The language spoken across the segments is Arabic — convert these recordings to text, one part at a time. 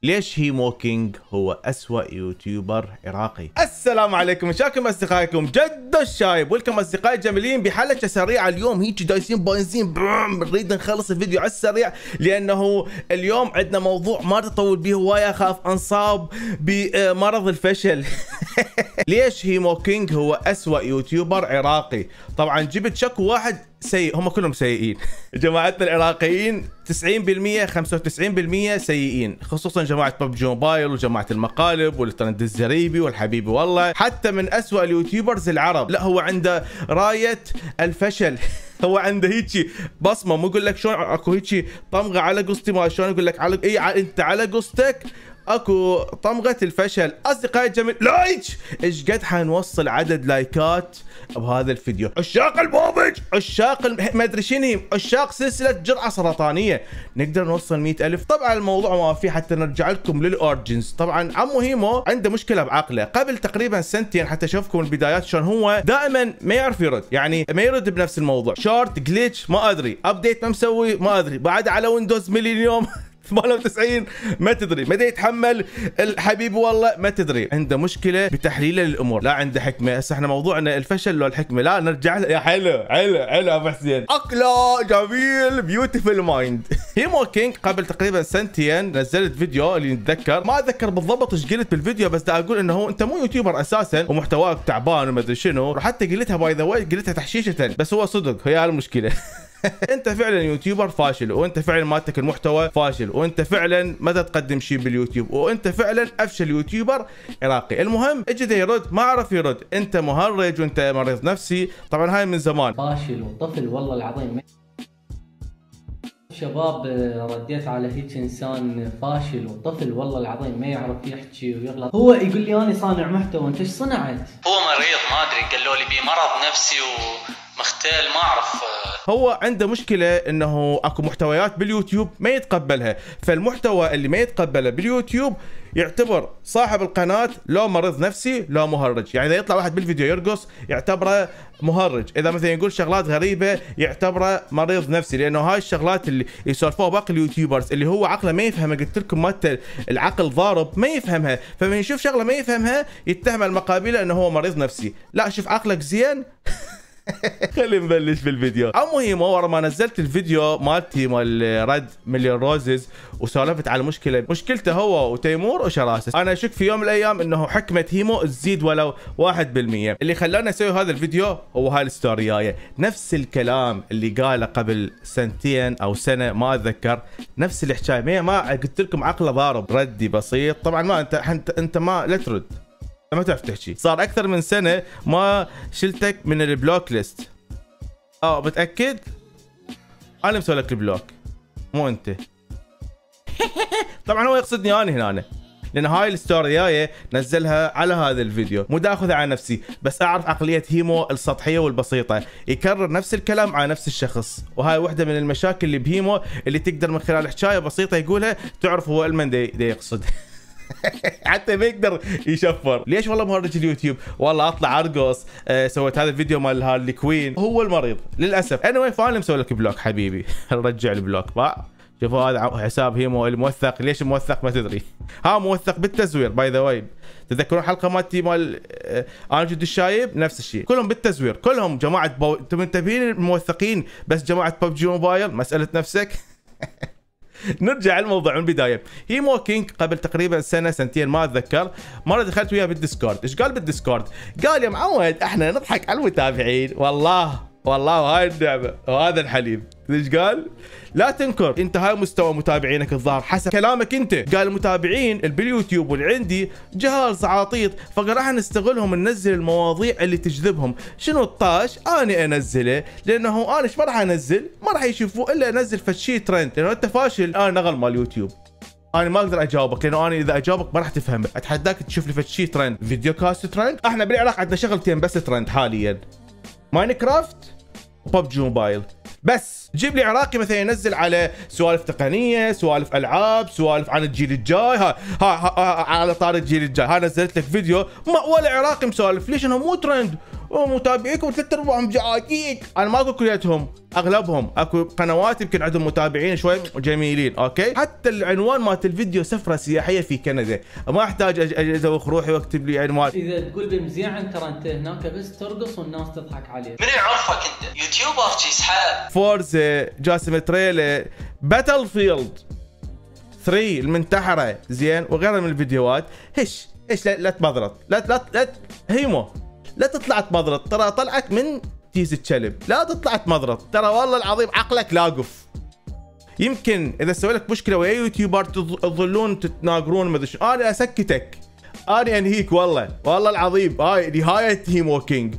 ليش هيمو كينج هو أسوأ يوتيوبر عراقي؟ السلام عليكم، شاكم اصدقائكم جد الشايب. ولكم اصدقائي الجميلين بحلقه سريعه اليوم. هيك دايسين بنزين نريد نخلص الفيديو على السريع لانه اليوم عندنا موضوع ما تطول به هوايه، اخاف انصاب بمرض الفشل. ليش هيمو كينج هو أسوأ يوتيوبر عراقي؟ طبعا جبت شكو واحد سيء، هم كلهم سيئين. جماعتنا العراقيين 90% 95% سيئين، خصوصا جماعة ببجي موبايل وجماعة المقالب والترند الزريبي والحبيبي والله. حتى من أسوأ اليوتيوبرز العرب، لا هو عنده راية الفشل. هو عنده هيجي بصمة، مو يقول لك شلون اكو هيجي طمغة على قصتي، ما شلون يقول لك على انت على قصتك اكو طمغة الفشل. اصدقائي الجميل لايك، ايش قد حنوصل عدد لايكات بهذا الفيديو؟ عشاق البوبج، عشاق ما ادري شنو، عشاق سلسلة جرعة سرطانية، نقدر نوصل 100,000. طبعا الموضوع ما في، حتى نرجع لكم للاورجنز. طبعا عمو هيمو عنده مشكلة بعقله قبل تقريبا سنتين، حتى اشوفكم البدايات شلون هو دائما ما يعرف يرد، يعني ما يرد بنفس الموضوع. شورت جليتش ما ادري، ابديت ما مسوي ما ادري، بعد على ويندوز مليون يوم 98 ما تدري، متى يتحمل الحبيب والله ما تدري. عنده مشكله بتحليله للامور، لا عنده حكمه. هسه احنا موضوعنا الفشل لو الحكمه، لا نرجع له. يا حلو حلو ابو حسين، عقله جميل بيوتيفل مايند. هيمو كينج قبل تقريبا سنتين نزلت فيديو، اللي نتذكر ما اتذكر بالضبط ايش قلت بالفيديو، بس دا اقول انه انت مو يوتيوبر اساسا ومحتواك تعبان وما ادري شنو، وحتى قلتها باي ذا واي، قلتها تحشيشه، بس هو صدق، هي المشكله. انت فعلا يوتيوبر فاشل، وانت فعلا مالتك المحتوى فاشل، وانت فعلا ما تقدم شيء باليوتيوب، وانت فعلا افشل يوتيوبر عراقي. المهم اجى يرد ما عرف يرد، انت مهرج وانت مريض نفسي. طبعا هاي من زمان. فاشل وطفل والله العظيم. شباب رديت على هيك انسان فاشل وطفل والله العظيم ما يعرف يحكي ويغلط. هو يقول لي انا صانع محتوى، انت ايش صنعت؟ هو مريض ما ادري، قالوا لي بيه مرض نفسي ومختال ما اعرف. هو عنده مشكله انه اكو محتويات باليوتيوب ما يتقبلها، فالمحتوى اللي ما يتقبله باليوتيوب يعتبر صاحب القناه لو مريض نفسي لو مهرج. يعني اذا يطلع واحد بالفيديو يرقص يعتبره مهرج، اذا مثلا يقول شغلات غريبه يعتبره مريض نفسي، لانه هاي الشغلات اللي يسولفوها باقي اليوتيوبرز اللي هو عقله ما يفهمها. قلت لكم مالته العقل ضارب ما يفهمها، فمن يشوف شغله ما يفهمها يتهم المقابله انه هو مريض نفسي. لا شوف عقلك زين. خلينا نبلش بالفيديو. عمو هيمو ورا ما نزلت الفيديو مالتي مال رد مليون روزز وسولفت على مشكلته هو وتيمور وشراسه، انا اشك في يوم من الايام انه حكمه هيمو تزيد ولو 1%. اللي خلاني اسوي هذا الفيديو هو هاي الستوريايه، نفس الكلام اللي قاله قبل سنتين او سنه ما اتذكر، نفس الحكايه. ما قلت لكم عقله ضارب، ردي بسيط. طبعا ما انت ما لا ترد، ما تعرف تحكي. صار اكثر من سنه ما شلتك من البلوك ليست. متاكد؟ انا مسوي لك البلوك مو انت. طبعا هو يقصدني انا هنا، لان هاي الستوريايه نزلها على هذا الفيديو، مو داخذها على نفسي، بس اعرف عقليه هيمو السطحيه والبسيطه، يكرر نفس الكلام على نفس الشخص. وهاي واحده من المشاكل اللي بهيمو، اللي تقدر من خلال حكايه بسيطه يقولها تعرف هو المن دي يقصد. حتى ما يقدر يشفر. ليش والله مهرج اليوتيوب؟ والله اطلع ارقص. سويت هذا الفيديو مال هارلي كوين. هو المريض للاسف. انا وين فانا مسوي لك بلوك حبيبي. رجع البلوك بقى. شوفوا هذا حساب هيمو الموثق. ليش موثق ما تدري؟ ها موثق بالتزوير باي ذا واي. تذكرون حلقه مالتي مال انا جد الشايب؟ نفس الشيء، كلهم بالتزوير، كلهم جماعه انتم منتبهين الموثقين، بس جماعه ببجي موبايل مساله نفسك. نرجع الموضوع من البدايه. هيمو كينج قبل تقريبا سنه سنتين ما اتذكر، مره دخلت وياه بالديسكورد. ايش قال بالديسكورد؟ قال يا معود احنا نضحك على المتابعين، والله هاي النعمه وهذا الحليب. ايش قال؟ لا تنكر انت هاي مستوى متابعينك الظاهر حسب كلامك انت. قال المتابعين اللي باليوتيوب واللي عندي جهاز عاطيط، فراح نستغلهم ننزل المواضيع اللي تجذبهم. شنو الطاش؟ انا انزله، لانه انا ايش ما راح انزل؟ ما راح يشوفوا الا انزل فشي ترند، لانه انت فاشل. انا نغل مال اليوتيوب، انا ما اقدر اجاوبك، لانه انا اذا اجاوبك ما راح تفهم. اتحداك تشوف لي فشي ترند، فيديو كاست ترند. احنا بالعراق عندنا شغلتين بس ترند حاليا، ماينكرافت وببجي موبايل بس. جيب لي عراقي مثلا ينزل على سوالف تقنيه، سوالف العاب، سوالف عن الجيل الجاي. ها على طار الجيل الجاي، ها نزلت لك فيديو ما ولا عراقي مسولف. ليش؟ انه مو ترند. ومتابعيكم 3/4 جعاجيج. انا ما اقول كليتهم، اغلبهم. اكو قنوات يمكن عندهم متابعين شوي جميلين، اوكي. حتى العنوان مالت الفيديو سفره سياحيه في كندا، ما احتاج ازوق روحي واكتب لي عنوان. اذا تقول بمزيان ترى انت هناك بس ترقص والناس تضحك عليك. من يعرفك انت؟ يوتيوبر يسحب. فورزا، جاسم تريلا، باتل فيلد 3 المنتحره، زين، وغيرها من الفيديوهات. هش لا تبضرط، لا هيمو، لا تطلع تبضرط، ترى طلعت من تيز الكلب، لا تطلع تمضرط، ترى والله العظيم عقلك لاقف. يمكن اذا سوي لك مشكله ويا يوتيوبر تظلون تتناقرون ما ادري شو، انا اسكتك، انا انهيك والله العظيم. هاي نهايه هيمو كينج،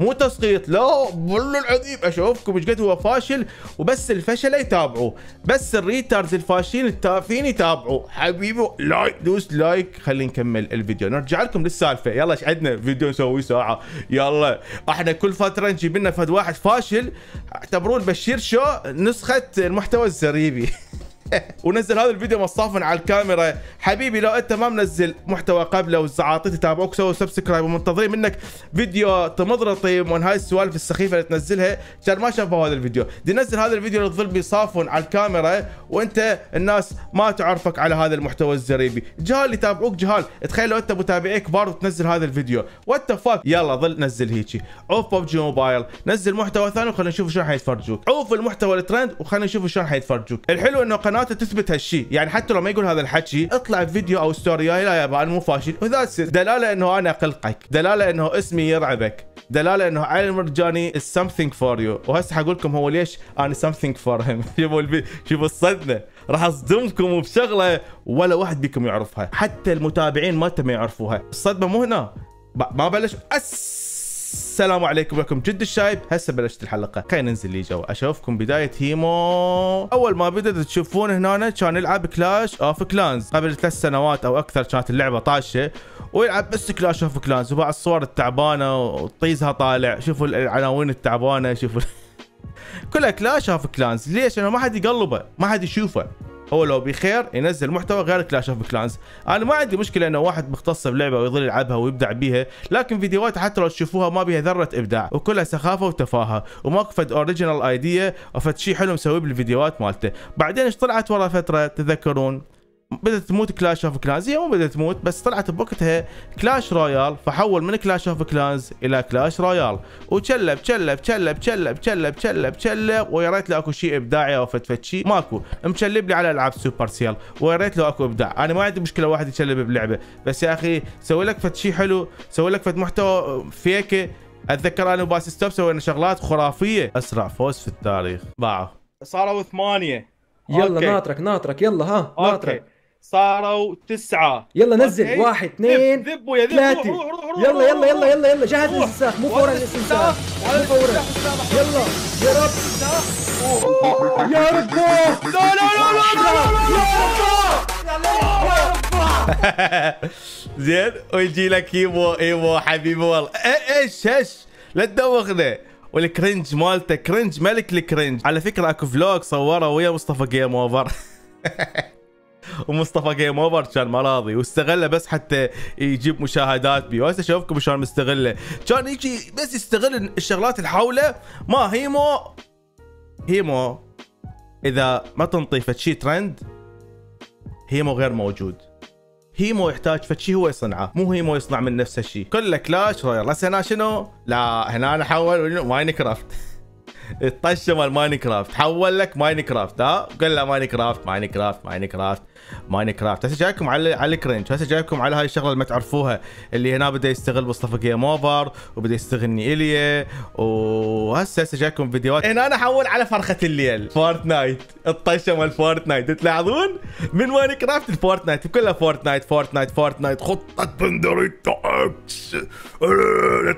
مو تسقيط، لا والله العظيم اشوفكم ايش قد هو فاشل، وبس الفشل يتابعوا، بس الريترز الفاشلين التافهين يتابعوا. حبيبي لايك، دوس لايك. خلينا نكمل الفيديو، نرجع لكم للسالفه. يلا ايش عندنا فيديو نسوي ساعه؟ يلا احنا كل فتره نجيب لنا فد واحد فاشل، اعتبروه البشير شو نسخه المحتوى الزريبي. ونزل هذا الفيديو مصافن على الكاميرا. حبيبي لو انت ما منزل محتوى قبله والزعاطيط يتابعوك، سووا سبسكرايب، ومنتظرين منك فيديو تمضرطي من هاي السوالف السخيفه اللي تنزلها. كان ما شافوا هذا الفيديو، دي نزل هذا الفيديو اللي تظل بيصافن على الكاميرا وانت الناس ما تعرفك على هذا المحتوى الزريبي. جهال يتابعوك جهال. تخيل لو انت متابعي كبار وتنزل هذا الفيديو، وات فاك. يلا ظل نزل هيجي، عوف ببجي موبايل، نزل محتوى ثاني وخلينا نشوف شلون حيتفرجوك. عوف المحتوى الترند وخلينا نشوف شلون حيتفرجوك. الحلو انه قناته تثبت هالشيء، يعني حتى لو ما يقول هذا الحكي اطلع بفيديو او ستوري لا يابا انا مو فاشل، وذات دلاله انه انا اقلقك، دلاله انه اسمي يرعبك، دلاله انه علي المرجاني is something for you. وهسه حقول لكم هو ليش انا something for him. شوفوا الصدمه، راح اصدمكم بشغله ولا واحد بيكم يعرفها، حتى المتابعين مالته ما يعرفوها. الصدمه مو هنا، ما بلش. السلام عليكم، لكم جد الشايب. هسه بلشت الحلقه، خلينا ننزل لي جو اشوفكم بدايه هيمو. اول ما بدت تشوفون هنا كان يلعب كلاش اوف كلانز قبل 3 سنوات او اكثر، كانت اللعبه طاشه ويلعب بس كلاش اوف كلانز، وبعض الصور التعبانه وطيزها طالع. شوفوا العناوين التعبانه، شوفوا كلها كلاش اوف كلانز. ليش؟ لانه ما حد يقلبه، ما حد يشوفه. هو لو بخير ينزل محتوى غير كلاش اوف كلانز. انا ما عندي مشكله انه واحد مختص بلعبه ويظل يلعبها ويبدع بيها، لكن فيديوهات حتى لو تشوفوها ما بيها ذره ابداع، وكلها سخافه وتفاهه، وماكو فد اوريجينال ايديا وفد شيء حلو مسويه بالفيديوهات مالته. بعدين ايش طلعت ورا فتره تذكرون؟ بدأت تموت كلاش اوف كلانز. هي مو بدأت تموت، بس طلعت بوقتها كلاش رويال، فحول من كلاش اوف كلانز الى كلاش رويال، وشلب شلب شلب شلب شلب شلب شلب. ويا ريت له اكو شيء ابداعي او فد شيء، ماكو. مشلب لي على العاب سوبر سيل، ويا ريت له اكو ابداع. انا ما عندي مشكله واحد يشلب بلعبه، بس يا اخي سوي لك فد شيء حلو، سوي لك فد محتوى فيكه. اتذكر انا وباس ستوب سوينا شغلات خرافيه. اسرع فوز في التاريخ باعوا، صاروا 8. يلا ناطرك يلا ها ناطرك. صاروا 9. يلا نزل 1 2 ذبوا يا 3. يلا جهز الاستنساخ، مو فورا الاستنساخ، مو فورا. يلا يا رب يا رب. لا زين، ويجي لك ايمو حبيبي والله. ايش لا تدوخنا. والكرنج مالته كرنج ملك الكرنج. على فكره اكو فلوج صوره ويا مصطفى جيم اوفر. ومصطفى جيم اوفر كان مراضي واستغله بس حتى يجيب مشاهدات بيه. وهسه اشوفكم شلون مستغله، كان يجي بس يستغل الشغلات اللي حوله. ما هيمو اذا ما تنطي فد شيء ترند، هيمو غير موجود. هيمو يحتاج فد شيء هو يصنعه، مو هيمو يصنع من نفسه شيء. كله كلاش رويال. هسه هنا شنو؟ لا هنا انا حول ماينكرافت. الطشه مال ماينكرافت، حول لك ماينكرافت. ها قل له ماينكرافت. هسه جايكم على الكرنج، هسه جايكم على هاي الشغله اللي ما تعرفوها، اللي هنا بدا يستغل مصطفى جيم اوفر وبدا يستغلني ايليا. وهسه جايكم فيديوهات. هنا انا حول على فرخه الليل فورتنايت، الطشه مال فورتنايت. تلاحظون من ماينكرافت الفورتنايت كلها فورتنايت خطه بندريتا اكس.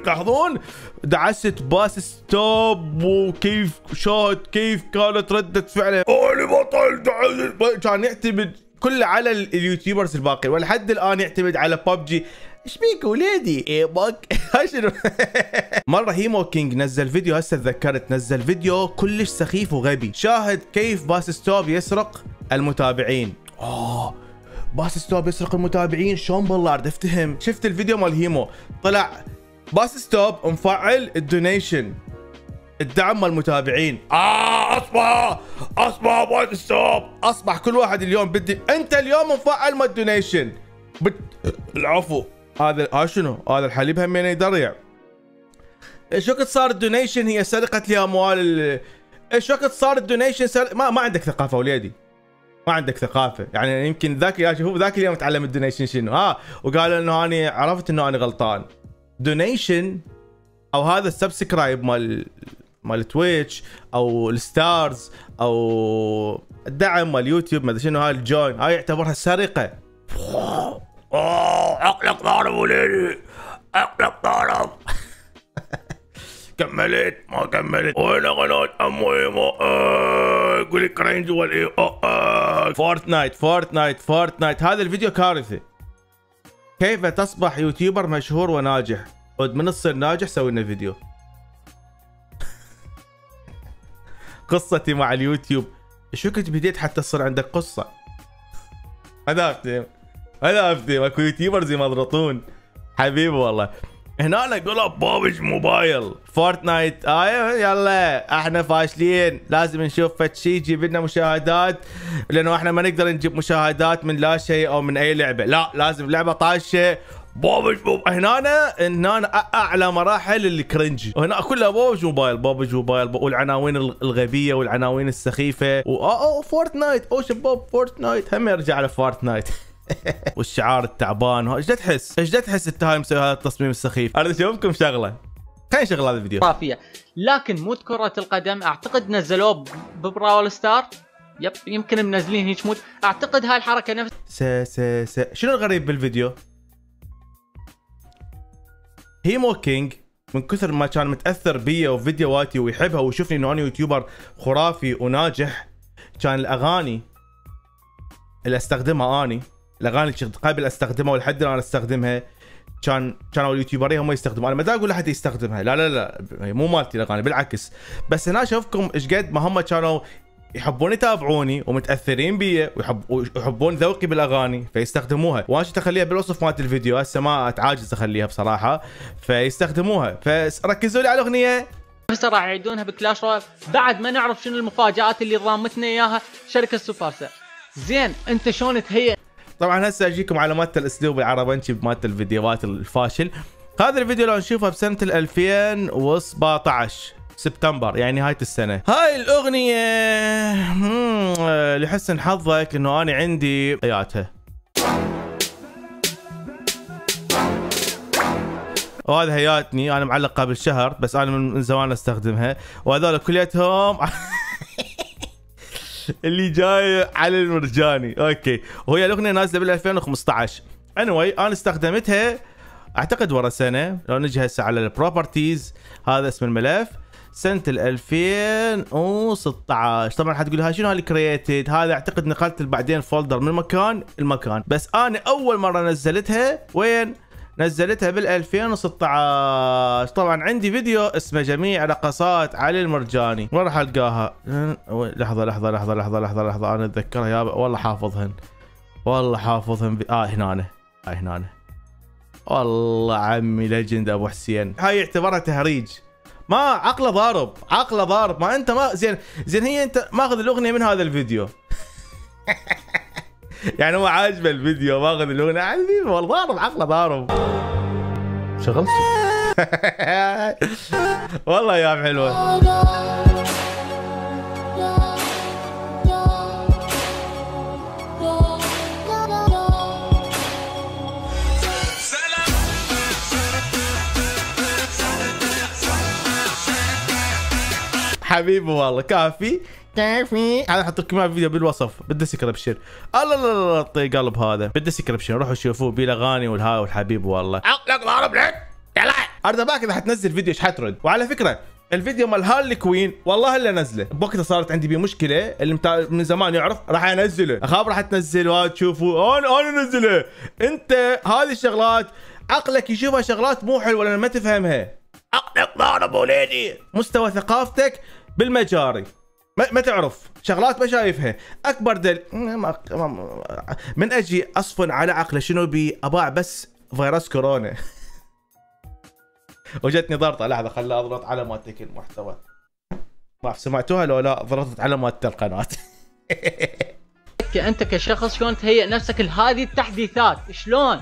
تلاحظون دعست باس ستوب، وكيف شاهد كيف كانت ردة فعله. انا بطل. كان يعتمد كله على اليوتيوبرز الباقي، ولحد الان يعتمد على ببجي. ايش بيك وليدي؟ ايه باك. هاي شنو؟ مره هيمو كينج نزل فيديو، هسه تذكرت، نزل فيديو كلش سخيف وغبي. شاهد كيف باس ستوب يسرق المتابعين. باس ستوب يسرق المتابعين شلون بالله؟ افتهم. شفت الفيديو مال هيمو، طلع باس ستوب مفعل الدونيشن، الدعم مال المتابعين. اصبح باس ستوب، اصبح كل واحد اليوم بدي انت اليوم مفعل مال الدونيشن. العفو، هذا شنو؟ هذا الحليب همين يدريع. ايش وقت صار الدونيشن هي سرقة لاموال ايش وقت صار الدونيشن ما عندك ثقافة وليدي، ما عندك ثقافة. يعني يمكن ذاك اليوم تعلم الدونيشن شنو وقال انه انا عرفت انه انا غلطان. دونيشن او هذا السبسكرايب مال تويتش او الستارز او الدعم مال يوتيوب ما ادري شنو، هاي الجوين هاي يعتبرها سرقة. عقلك ضارب وليدي، عقلك ضارب. كملت ما كملت وين غلط امي قولي كرنج ولا فورتنايت. هذا الفيديو كارثة. كيف تصبح يوتيوبر مشهور وناجح؟ من تصير ناجح سوي لنا فيديو. قصتي مع اليوتيوب، شو كنت بديت حتى تصير عندك قصة؟ هذا افتهم اكو يوتيوبرز يمضرطون حبيبي والله. هنا انا اقول بابج موبايل فورتنايت يلا احنا فاشلين، لازم نشوف فد شيء يجيب لنا مشاهدات، لانه احنا ما نقدر نجيب مشاهدات من لا شيء او من اي لعبه، لا لازم لعبه طاشه. بابج هنا اعلى مراحل الكرنج، وهنا كلها بابج موبايل والعناوين الغبيه والعناوين السخيفه فورتنايت شباب فورتنايت هم يرجع على فورتنايت. والشعار التعبان. ايش تحس انت هاي مسوي هذا التصميم السخيف؟ انا اشوفكم شغله، خلينا نشغل هذا الفيديو. خرافيه، لكن مود كرة القدم اعتقد نزلوه ببراول ستار. يمكن منزلين هيك مود، اعتقد هاي الحركه نفس شنو الغريب بالفيديو؟ هيمو كينج من كثر ما كان متاثر بي وفيديوهاتي ويحبها ويشوفني انه انا يوتيوبر خرافي وناجح، كان الاغاني اللي استخدمها الاغاني اللي قبل استخدمها ولحد الان استخدمها كانوا اليوتيوبرين هم يستخدموا. انا ما دا اقول لحد يستخدمها، لا مو مالتي الاغاني، بالعكس. بس هنا اشوفكم ايش قد ما هم كانوا يحبون يتابعوني ومتاثرين بي ويحبون ذوقي بالاغاني فيستخدموها، وانا كنت اخليها بالوصف مالت الفيديو، هسه ما اتعاجز اخليها بصراحه، فيستخدموها. فركزوا لي على الاغنيه. هسه راح يعيدونها بكلاش رويال بعد ما نعرف شنو المفاجات اللي ضامتنا اياها شركه سوبرسا. زين انت شلون تهيئ؟ طبعا هسه اجيكم على مالت الاسلوب العربنشي مالت الفيديوهات الفاشل. هذا الفيديو لو نشوفه بسنه 2017 سبتمبر، يعني نهايه السنه. هاي الاغنيه لحسن حظك انه انا عندي اياتها، وهذا هياتني انا معلق قبل شهر، بس انا من زمان استخدمها، وهذول كليتهم اللي جاي على المرجاني. اوكي، وهي الاغنيه نازله بال 2015. anyway انا استخدمتها اعتقد ورا سنه. لو نجي هسه على البروبرتيز، هذا اسم الملف سنه 2016. طبعا حتقول هاي شنو هالكرييتد، هذا اعتقد نقلت بعدين فولدر من مكان المكان، بس انا اول مره نزلتها وين؟ نزلتها بال 2016. طبعا عندي فيديو اسمه جميع رقصات علي المرجاني، وين راح القاها؟ لحظه انا اتذكرها يابا، والله حافظهن هنا والله عمي ليجند ابو حسين. هاي يعتبرها تهريج، ما عقله ضارب. ما انت ما زين هي انت ماخذ الاغنيه من هذا الفيديو. يعني هو عاجبه الفيديو ماخذ الاغنيه حبيبي والله ضارب، عقله ضارب. شغلت والله يا حلوه. حبيبي والله كافي. انا احط لكم الفيديو بالوصف بالديسكربشن. الله طيب قلب هذا بالديسكربشن، روحوا شوفوه بالاغاني والهاي والحبيب والله. عقلك ضارب لك يلا. ارد باك اذا حتنزل فيديو ايش حترد. وعلى فكره الفيديو مال هارلي كوين والله الا نزله بوقتها، صارت عندي بيه مشكله، اللي من زمان يعرف راح انزله، اخاف راح تنزل وتشوفوا انا انزله. انت هذه الشغلات عقلك يشوفها شغلات مو حلوه لان ما تفهمها. عقلك ضارب وليدي، مستوى ثقافتك بالمجاري، ما تعرف شغلات ما شايفها. اكبر دل من اجي اصفن على عقله شنو بي اباع بس فيروس كورونا. وجتني ضغطه، لحظه خليني اضغط على مالتك المحتوى. ما اعرف سمعتوها لو لا، ضغطت على مالت القناه. انت كشخص شلون تهيئ نفسك لهذه التحديثات؟ شلون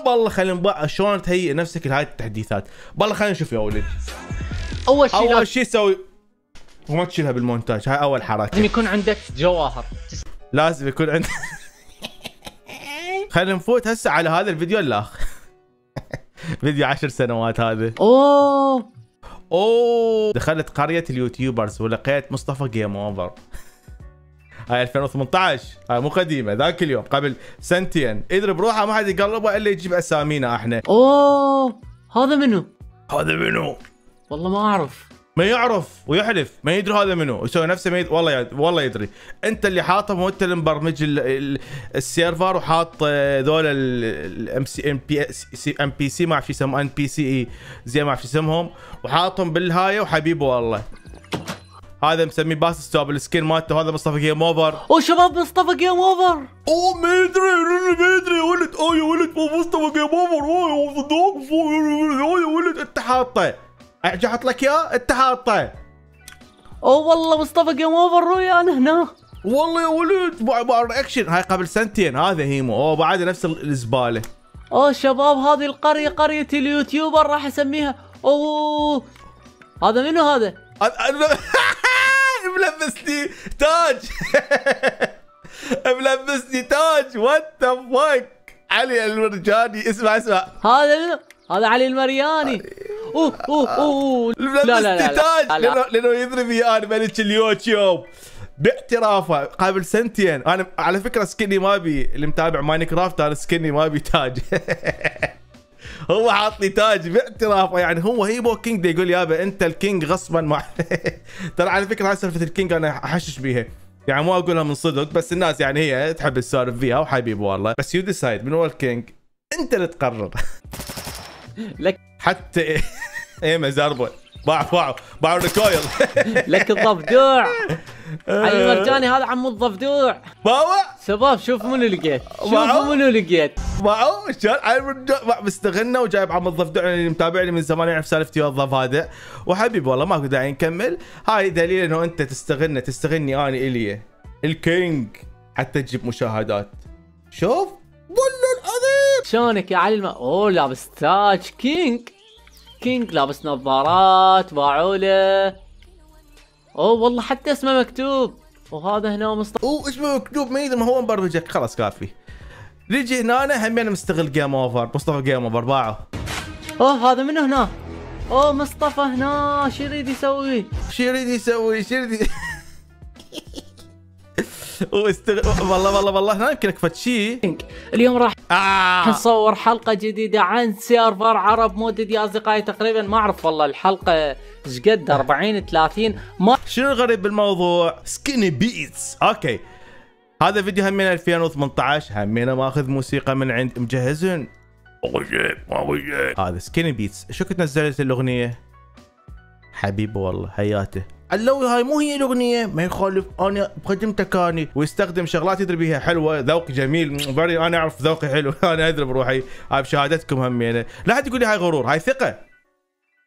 والله خلينا شلون تهيئ نفسك لهذه التحديثات؟ والله خلينا نشوف يا ولد. اول شيء سوي وما تشيلها بالمونتاج، هاي اول حركه. لازم يكون عندك جواهر، لازم يكون عندك. خلينا نفوت هسه على هذا الفيديو الاخ. فيديو 10 سنوات هذا. اوه دخلت قريه اليوتيوبرز ولقيت مصطفى جيم اوفر. هاي 2018، هاي مو قديمه، ذاك اليوم قبل سنتين. يدري بروحه ما حد يقلبه الا يجيب اسامينا احنا. هذا منو؟ والله ما اعرف. ما يعرف ويحلف ما يدري هذا منو، يسوي نفسه ما يدري. والله يدري. انت اللي حاطهم وانت اللي مبرمج السيرفر وحاط ذول ام بي سي ما اعرف شو يسموه، ان بي سي اي زي ما اعرف شو اسمهم، وحاطهم بالهايه وحبيبه والله. هذا مسميه باس ستوب السكين مالته، هذا مصطفى جيم اوفر. شباب مصطفى جيم اوفر. ما يدري يا ولد. يا ولد مو مصطفى جيم اوفر. يا ولد انت حاطه، اجي احط لك اياه انت حاطه. والله مصطفى جيم اوفر ويانا هنا. والله يا ولد رياكشن. هاي قبل سنتين، هذا هيمو. بعد نفس الزباله. شباب هذه القريه قريه اليوتيوبر راح اسميها. هذا منو هذا؟ ملبسني تاج. ملبسني تاج. وات ذا فاك. علي المرجاني. اسمع هذا منو؟ هذا علي المرياني. لا تاج لانه يضرب بي انا ملك اليوتيوب باعترافه قبل سنتين. انا على فكره سكني ما بي، اللي متابع ماينكرافت انا سكني ما بي تاج. هو حاط لي تاج باعترافه، يعني هو هيبو كينج دي يقول يابا انت الكينج غصبا مع. ترى على فكره هاي سالفه الكينج انا احشش بيها، يعني مو اقولها من صدق، بس الناس يعني هي تحب تسولف فيها وحبيب والله. بس يو ديسايد من هو الكينج، انت اللي تقرر. لك حتى ايه مزربه باعوا ريكويل. لك الضفدوع. علي المرجاني هذا عمو الضفدوع. شباب شوف منو لقيت. باعوا شلون علي المرجاني مستغنى وجايب عمو الضفدوع اللي متابعني من زمان يعرف سالفتي الضفادع. وحبيب والله ماكو داعي نكمل. هاي دليل انه انت تستغني انا الي الكينج حتى تجيب مشاهدات. شوف والله العظيم. شلونك يا علي لابس تاج كينج لابس نظارات باعوا له. والله حتى اسمه مكتوب. وهذا هنا مصطفى. اسمه مكتوب ما يدري، ما هو مبرمجك. خلاص كافي. نجي هنا همين مستغل جيم اوفر. مصطفى جيم اوفر باعه. هذا منو هنا؟ مصطفى هنا. شو يريد يسوي؟ والله هنا يمكن اكفت شيء. اليوم راح نصور حلقه جديده عن سيرفر عرب مودد يا اصدقائي. تقريبا ما اعرف والله الحلقه ايش قد 40 30 ما. شنو الغريب بالموضوع؟ سكيني بيتس. اوكي هذا فيديو همينا 2018. همينا ماخذ موسيقى من عند مجهزن. هذا سكيني بيتس. شو كنت نزلت الاغنيه؟ حبيبي والله حياته. اللوي هاي مو هي الاغنيه، ما يخالف انا بقدمتك اني. ويستخدم شغلات يدري بيها حلوه، ذوق جميل. انا اعرف ذوقي حلو. انا ادري بروحي. هاي بشهادتكم همينه. لا حد يقول لي هاي غرور، هاي ثقه.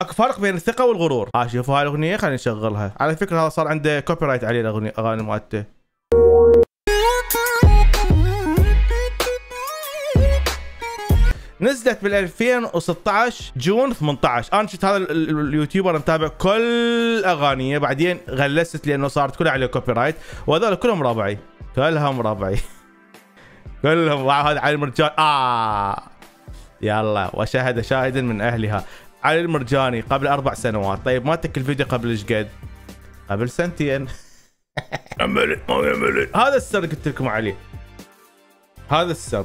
اكو فرق بين الثقه والغرور. شوفوا هاي الاغنيه خلينا نشغلها. على فكره هذا صار عنده كوبي رايت عليه الاغنيه، اغاني مالته. نزلت بال 2016 جون 18. انا شفت هذا اليوتيوبر متابع كل اغانيه، بعدين غلست لانه صارت كلها عليه كوبي رايت، وهذول كلهم ربعي. كلهم مع هذا علي المرجاني. يلا وشاهد شاهد من اهلها. علي المرجاني قبل 4 سنوات. طيب مالتك الفيديو قبل ايش قد؟ قبل سنتين. هذا السر قلت لكم عليه. هذا السر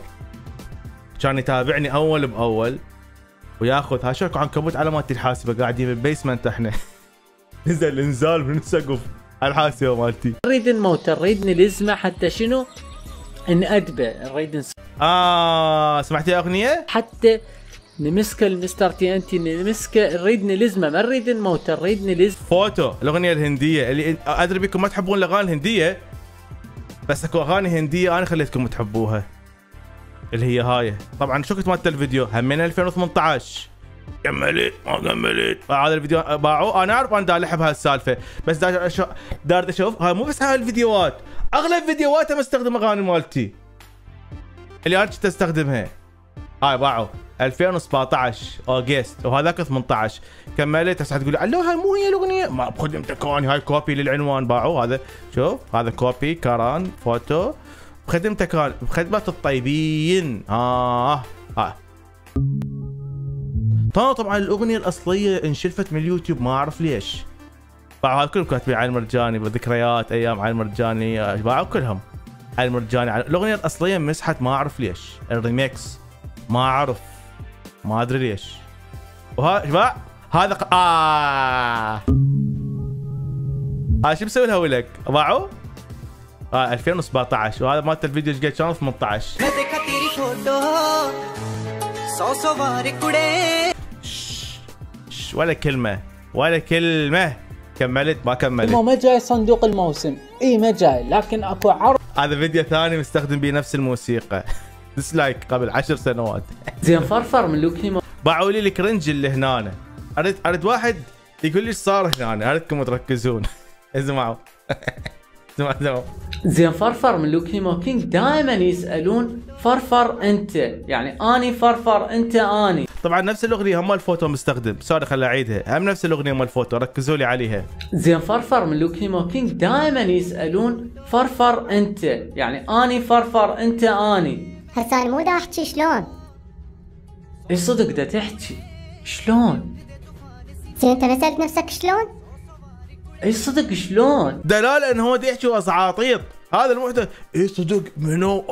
كان يتابعني اول باول وياخذ هاشوك عنكبوت على مالتي الحاسبه. قاعدين بالبيسمنت احنا. نزل انزال من السقف على الحاسبه مالتي. نريد نموت، نريد نلزمه حتى شنو؟ نأدبه، نريد سمعتي اغنيه؟ حتى نمسكه المستر تي ان تي، نمسكه، نريد نلزمه، ما نريد نموت، نريد نلزم. فوتو الاغنيه الهنديه اللي ادري بكم ما تحبون الاغاني الهنديه، بس اكو اغاني هنديه انا خليتكم تحبوها اللي هي هاي. طبعا شو كنت مالت الفيديو همين 2018 كملت ما كملت. هذا الفيديو باعوه. انا اعرف انا دا الحب هالسالفه، بس دار اشوف هاي مو بس هاي الفيديوهات، اغلب فيديوهاتها مستخدم اغاني مالتي اللي انا كنت استخدمها. هاي باعوا 2017 اوغست وهذاك 18. كملت هسه تقول لي هاي مو هي الاغنيه، ما بخدمتك اني هاي كوبي للعنوان. باعوا هذا، شوف هذا كوبي كاران فوتو بخدمتك كان بخدمه الطيبين. طبعا الاغنيه الاصليه انشلفت من اليوتيوب ما اعرف ليش. باعوا كلهم كاتبين علي المرجاني بذكريات ايام علي المرجاني، باعوا كلهم علي المرجاني. الاغنيه الاصليه مسحت ما اعرف ليش. الريميكس ما اعرف، ما ادري ليش. وها هذا شو مسوي لها ولك؟ باعوا 2017 وهذا مالت الفيديو ايش قد كان 18. ولا كلمه ولا كلمه. كملت ما كملت. ما جاي صندوق الموسم، اي ما جاي، لكن اكو عرض. هذا فيديو ثاني مستخدم به نفس الموسيقى. ديسلايك قبل 10 سنوات. زين فرفر من لوكيمو. باعوا لي الكرنج اللي هنا. اريد واحد يقول لي ايش صار هنا، اريدكم تركزون. اسمعوا. اسمعوا. زين فرفر من لوكيمو كينج دائما يسالون فرفر انت، يعني اني فرفر انت اني. طبعا نفس الاغنيه هم الفوتو مستخدم، سوري خليني اعيدها، هم نفس الاغنيه مال الفوتو، ركزوا لي عليها. زين فرفر من لوكيمو كينج دائما يسالون فرفر انت، يعني اني فرفر انت اني. هسه انا مو دا احكي شلون. اي صدق دا تحكي شلون؟ زين انت نسألت نفسك شلون؟ اي صدق شلون؟ دلاله انه هو دا يحكي واسعاطيط. هذا المحتوى اي صدق منو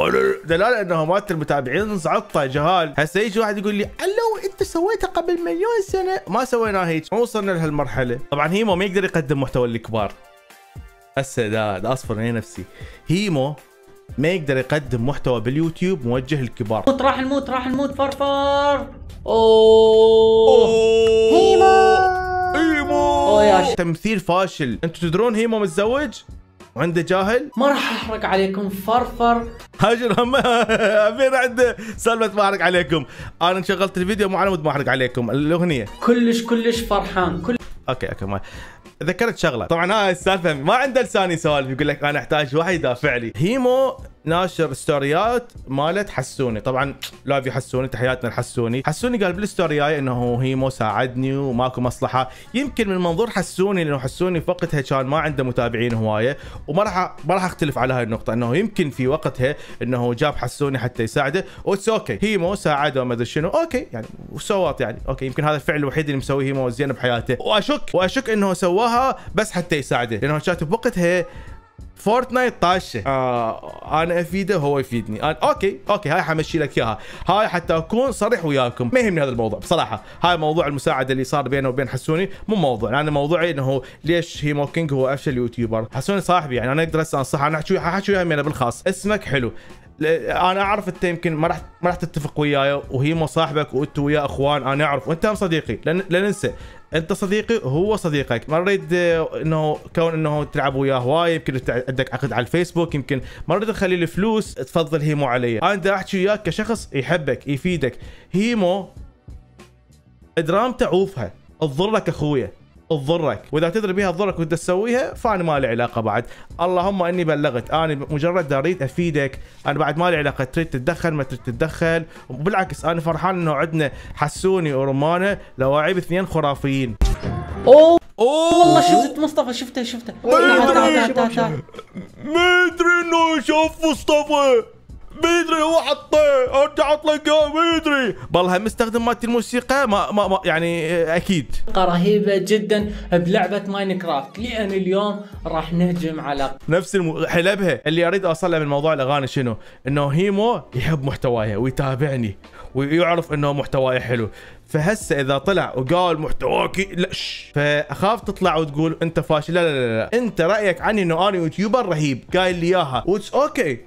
دلاله انه مالت المتابعين زعطه جهال. هسه يجي واحد يقول لي الو انت سويتها قبل مليون سنه. ما سويناها هيك، ما وصلنا لهالمرحله. طبعا هيمو ما يقدر يقدم محتوى للكبار. هسه دا اصفر من نفسي. هيمو ما يقدر يقدم محتوى باليوتيوب موجه للكبار. راح الموت فرفر. اوه هيمو يا تمثيل فاشل. انتم تدرون هيمو متزوج وعنده جاهل؟ ما راح احرق عليكم فرفر. هاجر هم فين عنده سالفه ما احرق عليكم. انا شغلت الفيديو مو على مود ما احرق عليكم الاغنيه. كلش فرحان. اوكي ما ذكرت شغله. طبعا هاي السالفه ما عنده لسان يسولف، يقول لك انا احتاج واحد يدافع لي. هيمو ناشر ستوريات مالت حسوني. طبعا لايف حسوني، تحياتنا لحسوني. حسوني قال بالستورياي انه هيمو ساعدني وماكو مصلحه. يمكن من منظور حسوني لانه حسوني في وقتها كان ما عنده متابعين هوايه، وما راح اختلف على هاي النقطه، انه يمكن في وقتها انه جاب حسوني حتى يساعده. واتس اوكي، هيمو ساعده وما ادري شنو، اوكي يعني وسوات يعني اوكي. يمكن هذا الفعل الوحيد اللي مسويه هيمو زين بحياته، واشك انه سواها بس حتى يساعده، لانه كانت بوقتها فورتنايت طاشه. انا افيده هو يفيدني. اوكي هاي حمشي لك اياها. هاي حتى اكون صريح وياكم، ما يهمني هذا الموضوع بصراحه. هاي موضوع المساعده اللي صار بينه وبين حسوني مو موضوع. انا موضوعي انه ليش هيمو كينج هو افشل يوتيوبر. حسوني صاحبي يعني انا اقدر هسه انصحه. انا احكي وياه انا بالخاص، اسمك حلو، انا اعرف انت يمكن ما راح تتفق وياي، وهيمو صاحبك وانت وياه اخوان، انا اعرف وانت هم صديقي. لا ننسى انت صديقي وهو صديقك. ما اريد انه كون انه تلعب وياه هواي، يمكن عندك عقد على الفيسبوك، يمكن ما اريد اخلي الفلوس تفضل هيمو علي. انا بدي احكي وياك كشخص يحبك يفيدك. هيمو درامته عوفها تضرك اخويا، تضرك، واذا تدري بيها تضرك وانت تسويها فانا ما لي علاقه بعد. اللهم اني بلغت، انا مجرد اريد افيدك، انا بعد ما لي علاقه تريد تتدخل ما تريد تتدخل. وبالعكس انا فرحان انه عندنا حسوني ورمانه لواعيب اثنين خرافيين. اوه والله شفت مصطفى، شفته تعال. ما ادري انه شوف مصطفى، ما ادري هو حطه انت عطلك ما ادري. والله مستخدم مالت الموسيقى ما يعني اكيد رهيبه جدا بلعبه ماينكرافت، لان اليوم راح نهجم على نفس حلبها. اللي اريد اوصله من موضوع الاغاني شنو؟ انه هيمو يحب محتواي ويتابعني ويعرف انه محتواي حلو. فهسه اذا طلع وقال محتواك لش، فاخاف تطلع وتقول انت فاشل. لا انت رايك عني انه انا يوتيوبر رهيب قايل لي اياها واتس اوكي.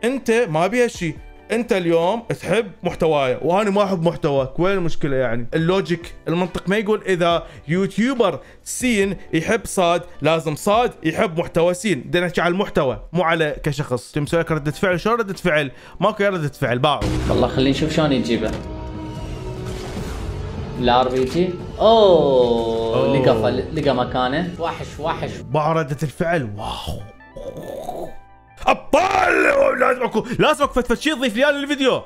انت ما بيها شيء، انت اليوم تحب محتواي وانا ما احب محتواك، وين المشكله يعني؟ اللوجيك المنطق ما يقول اذا يوتيوبر سين يحب صاد لازم صاد يحب محتوى سين. بدنا نحكي على المحتوى مو على كشخص. تمسوي لك رده فعل، شو رده فعل؟ ماكو رده فعل. باعوا والله خلينا نشوف شلون يجيبه. الار بي جي. اوه لقى مكانه. وحش. باع ردة الفعل. واو ابطال. لازم فتفت شيء. ضيف لي الفيديو،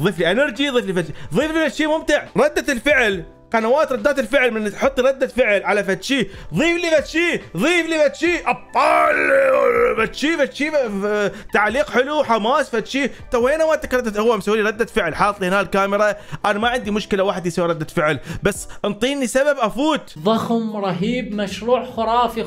ضيف لي انرجي، ضيف لي شيء ممتع. ردة الفعل، قنوات ردات الفعل، من تحط ردة فعل على فتشي. ضيف لي فتشي ابطال. فتشي تعليق حلو، حماس. فتشي تو وين وقتك؟ هو مسوي لي ردة فعل، حاط لي هنا الكاميرا. انا ما عندي مشكله واحد يسوي ردة فعل، بس انطيني سبب افوت. ضخم رهيب، مشروع خرافي.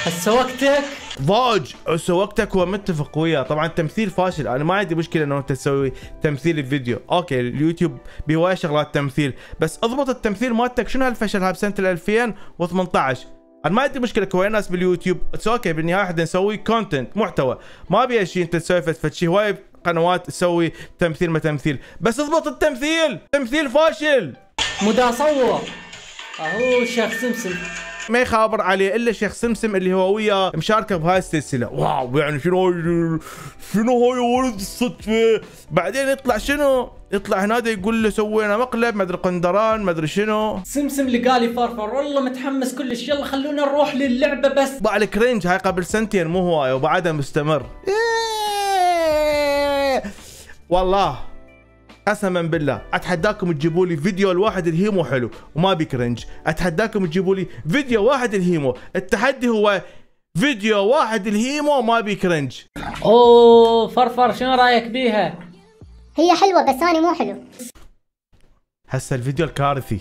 هسه وقتك. ضاج هسه وقتك. ومتفق وياه. طبعا تمثيل فاشل، انا ما عندي مشكله انه انت تسوي تمثيل الفيديو. اوكي اليوتيوب بهوايه شغلات تمثيل، بس اضبط التمثيل مالتك. شنو هالفشل هذا بسنه 2018؟ انا ما عندي مشكله كوي ناس باليوتيوب، اتس اوكي. بالنهايه احنا نسوي كونتنت، محتوى. ما ابي شيء انت تسوي فتشي. هواي قنوات تسوي تمثيل ما تمثيل، بس اضبط التمثيل. تمثيل فاشل. مدى صور اهو شيخ سمسم ما يخابر عليه الا شيخ سمسم اللي هو وياه مشاركه بهاي السلسله. واو يعني شنو هاي ولد الصدفه. بعدين يطلع هنادا يقول له سوينا مقلب ما ادري قندران ما ادري شنو. سمسم لقالي فرفر والله متحمس كلش. يلا خلونا نروح للعبه بس. باع الكرنج هاي قبل سنتين مو هوايه وبعدها مستمر. والله قسما بالله اتحداكم تجيبوا لي فيديو الواحد الهيمو حلو وما بكرنج. اتحداكم تجيبوا لي فيديو واحد الهيمو. التحدي هو فيديو واحد الهيمو ما بكرنج. اوه فرفر شنو رايك بيها؟ هي حلوة بس أنا مو حلو. هسه الفيديو الكارثي،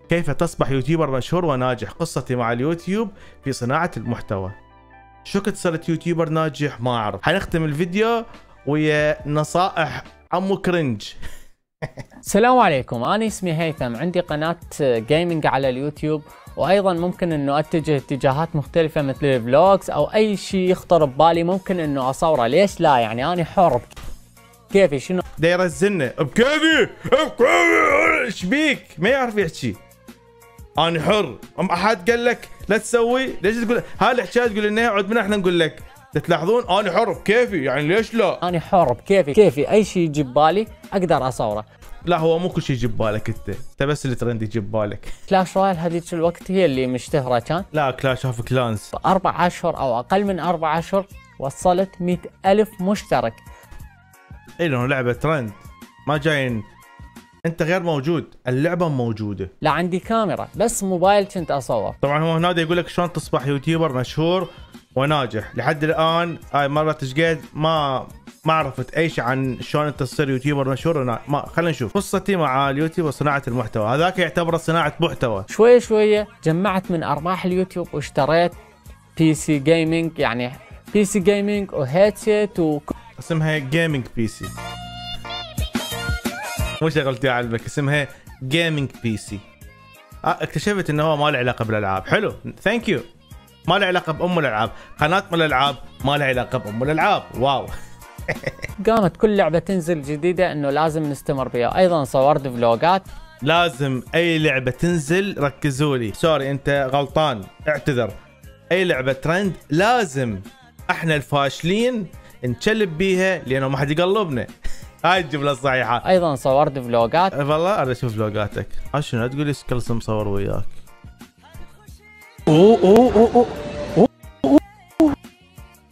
كيف تصبح يوتيوبر مشهور وناجح. قصتي مع اليوتيوب في صناعة المحتوى. شو كنت صرت يوتيوبر ناجح ما اعرف. حنختم الفيديو ويا نصائح عمو كرنج. السلام عليكم، أنا اسمي هيثم، عندي قناة جيمنج على اليوتيوب، وأيضا ممكن إنه أتجه اتجاهات مختلفة مثل الفلوجز أو أي شيء يخطر ببالي ممكن إنه أصوره. ليش لا؟ يعني أنا حر كيفي. شنو داير الزنة بكيفي ايش بيك؟ ما يعرف يحكي. أنا حر. أحد قال لك لا تسوي؟ ليش تقول هاي الحكاية؟ تقول لنا اقعد من احنا نقول لك تلاحظون انا حر بكيفي. يعني ليش لا؟ أنا حر بكيفي أي شيء يجي ببالي أقدر أصوره. لا هو مو كل شيء يجي ببالك انت بس الترند يجي ببالك. كلاش رويال هذيك الوقت هي اللي مشتهرة كان. لا كلاش اوف كلانز 4 أشهر أو أقل من 4 أشهر وصلت 100,000 مشترك. اي لانه لعبة ترند ما جايين. انت غير موجود، اللعبة موجودة. لا عندي كاميرا بس موبايل كنت أصور. طبعا هو هنا يقول لك شلون تصبح يوتيوبر مشهور وناجح. لحد الان هاي مرة تشقيد ما عرفت اي شيء عن شلون انت تصير يوتيوبر مشهور. ما خلينا نشوف قصتي مع اليوتيوب وصناعة المحتوى. هذاك يعتبر صناعة محتوى. شوية جمعت من ارباح اليوتيوب واشتريت بي سي جيمنج، يعني بي سي جيمنج وهيدسيت اسمها جيمنج بي سي، مو شغلتي علبك. اسمها جيمنج بي سي. اكتشفت انه هو ما له علاقة بالالعاب. حلو ثانك يو. ما له علاقة بأم الالعاب. قناة من الالعاب ما لها علاقة بأم الالعاب. واو. قامت كل لعبة تنزل جديدة انه لازم نستمر بها. ايضا صورت فلوجات. لازم اي لعبة تنزل ركزوا لي. سوري انت غلطان اعتذر. اي لعبة ترند لازم احنا الفاشلين نشلب بيها لانه ما حد يقلبنا. هاي الجملة الصحيحة. ايضا صورت فلوجات. والله اريد اشوف فلوجاتك. شنو تقول لي كلثم مصور وياك؟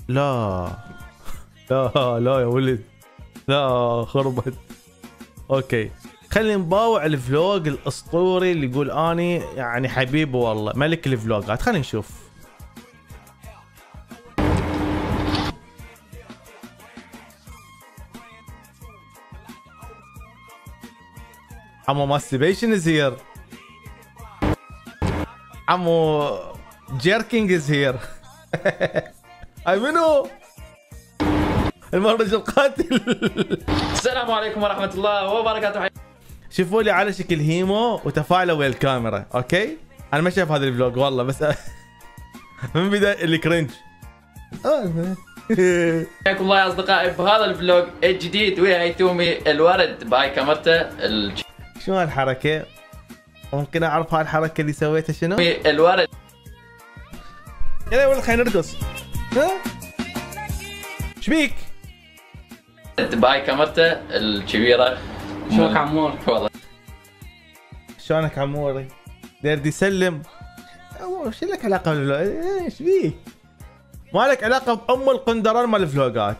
لا لا يا ولد لا خربت. اوكي خلينا نباوع الفلوج الاسطوري اللي يقول اني يعني حبيبه والله ملك الفلوجات. خلينا نشوف. عمو ماستيبيشن از هير. عمو جيركينج از هير. اي منو؟ المهرج القاتل. السلام عليكم ورحمة الله وبركاته. شوفوا لي على شكل هيمو وتفاعلوا ويا الكاميرا. اوكي انا ما شايف هذا الفلوج والله بس من بداية اللي كرنج. حياكم الله يا اصدقائي بهذا الفلوج الجديد ويا هيثومي الورد باي كاميرته. شو هالحركة؟ ممكن اعرف هالحركة اللي سويتها شنو؟ الورد. يلا والله خلينا نرقص. ها؟ شبيك؟ باي كاميرته الكبيرة شلونك عمور؟ والله شلونك عموري؟ دير يسلم. عمور شو لك علاقه بالفلوق؟ ايش فيك؟ ما لك علاقه بام القندران مال الفلوقات.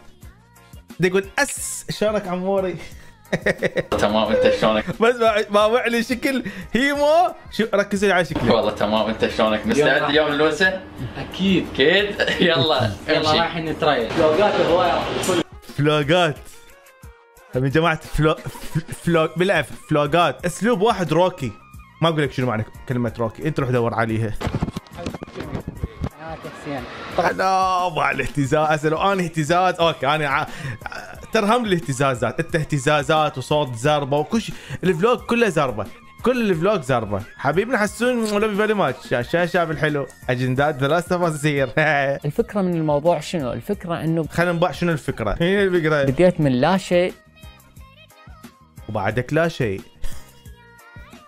يقول شلونك عموري؟ تمام، انت شلونك؟ بس ما وعلي شكل هيمو. شو ركز لي على شكلي. والله تمام، انت شلونك؟ مستعد اليوم اللوسه؟ اكيد اكيد. يلا يلا امشي. رايحين نتريل. فلوقات هوايه فلوقات. طيب يا جماعه بالعكس فلوقات اسلوب واحد روكي. ما اقول لك شنو معنى كلمه روكي، انت روح دور عليها. انا ابغى الاهتزاز. لو انا اهتزاز اوكي، انا ترهم لي الاهتزازات، انت اهتزازات وصوت زربه وكل شيء. الفلوج كله زربه، كل الفلوج زربه. حبيبنا حسون لوبي فيري ماتش. شاف الحلو اجندات ثلاث تفاصيل. الفكره من الموضوع شنو؟ الفكره انه خلينا نباع شنو الفكره. هي الفكره بديت من لا شيء وبعدك لا شيء،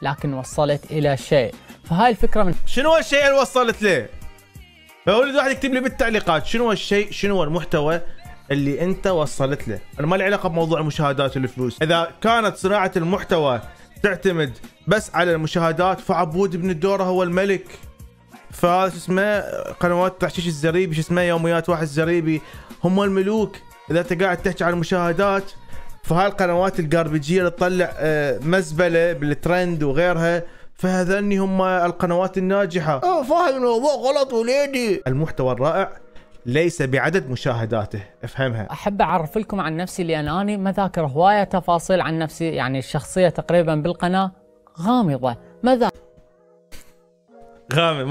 لكن وصلت الى شيء. فهاي الفكره من شنو هو الشيء اللي وصلت له؟ فأولد واحد يكتب لي بالتعليقات شنو هو الشيء، شنو هو المحتوى اللي انت وصلت له. انا ما لي علاقه بموضوع المشاهدات والفلوس. اذا كانت صناعه المحتوى تعتمد بس على المشاهدات فعبود بن الدوره هو الملك. فهذا شو اسمه قنوات تحشيش الزريبي، شو اسمه يوميات واحد الزريبي، هم الملوك. اذا انت قاعد تحكي عن المشاهدات فهاي القنوات الجاربجيه اللي تطلع مزبله بالترند وغيرها، فهذني هم القنوات الناجحه. فاهم الموضوع غلط وليدي. المحتوى الرائع ليس بعدد مشاهداته، افهمها. احب اعرف لكم عن نفسي لان اني ما ذاكر هوايه تفاصيل عن نفسي، يعني الشخصيه تقريبا بالقناه غامضه، ما ذاكر غامض.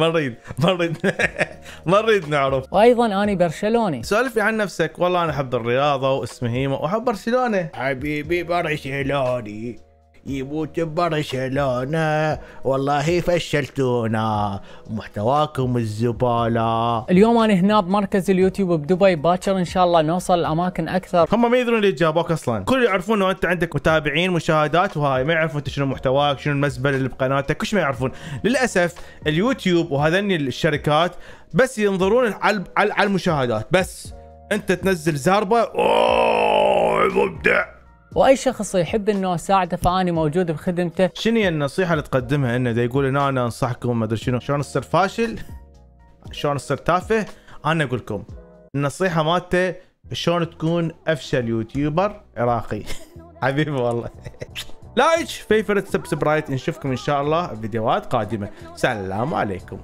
ما نريد نعرف. وايضا اني برشلوني. سولفي عن نفسك. والله انا احب الرياضه واسمي هيما واحب برشلونه. حبيبي برشلوني يموت ببرشلونة، والله فشلتونا محتواكم الزبالة. اليوم انا هنا بمركز اليوتيوب بدبي، باكر ان شاء الله نوصل لاماكن اكثر. هم ما يدرون اللي جابوك اصلا، كل يعرفون انه انت عندك متابعين مشاهدات وهاي، ما يعرفون انت شنو محتواك، شنو المزبله اللي بقناتك، كل ما يعرفون. للاسف اليوتيوب وهذني الشركات بس ينظرون على المشاهدات بس. انت تنزل زاربه اوه مبدع، واي شخص يحب انه اساعده فاني موجود بخدمته. شنو هي النصيحه اللي تقدمها انه دا يقول انا انصحكم ما ادري شنو شلون تصير فاشل، شلون تصير تافه؟ انا اقول لكم النصيحه مالته شلون تكون افشل يوتيوبر عراقي. حبيبي والله. لايك فيفرت سبسكرايب، نشوفكم ان شاء الله بفيديوهات قادمه. سلام عليكم.